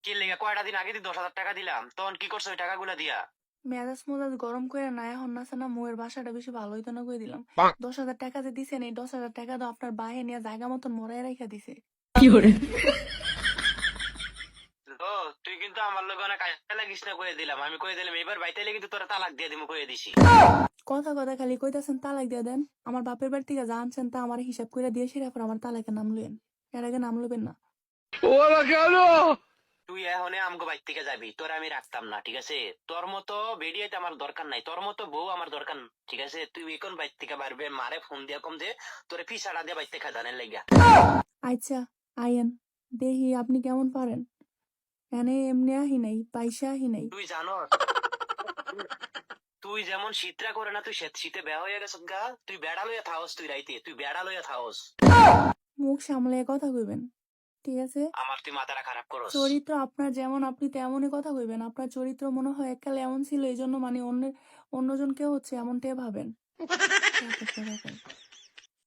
কি লেগে কয়টা দিন আগে 10,000 টাকা দিলাম, তখন কি করছো ওই টাকাগুলা দিয়া? মেজাজ মেজাজ গরম করে না এখন আছে না মোয়ের বাসাটা বেশি ভালো হইতো না করে দিলাম। 10,000 টাকা যে দিছেন এই 10,000 টাকা তো আপনার বাইরে নিয়ে জায়গা মতন মরাই রেখা দিছে। ও, তুই কিন্তু আমার লগে অনেক কাজে লাগিস না, কয়ে দিলাম। আমি কয়ে দিলাম এবার বাইতাইলে কিন্তু তোরা তালাক দিয়ে দিমু, কয়ে দিছি। কথা কথা খালি কইতাছেন তালাক দিয়ে দেন। আমার বাপের বাড়ি থেকে যা আনছেন তা আমার হিসাব করে দিয়ে সেরা আমার তালাকের নাম লইন। এর আগে নাম লবেন না। তুই এখন আমগো বাইর থেকে যাবি, তোর আমি রাখতাম না, ঠিক আছে? তোর মতো বেরিয়েতে আমার দরকার নাই, তোর মতো বউ আমার দরকার না, ঠিক আছে? তুই এখন বাইর থেকে পারবে, মারে ফোন দিয়া কম যে তোরে পিছাড়া দিয়ে বাইর থেকে জানের লাগিয়া। আচ্ছা, আইয়েন দেখি আপনি কেমন পারেন। এনে এমনি আহি নাই, পয়সা আহি নাই। তুই জানো, তুই যেমন শীতরা করে না, তুই শীতে বেয়া হয়ে গেছ গা। তুই বেড়া লইয়া থাওস, তুই রাইতে তুই বেড়া লইয়া থাওস। মুখ সামলে কথা কইবেন, ঠিক আছে? আমার তুই মাথাটা খারাপ করস। চরিত্র আপনার যেমন আপনি তেমনই কথা কইবেন। আপনার চরিত্র মনে হয় এককালে এমন ছিল এই জন্য মানে অন্যজন কেউ হচ্ছে এমনটাই ভাবেন। রাখেন, রাখেন।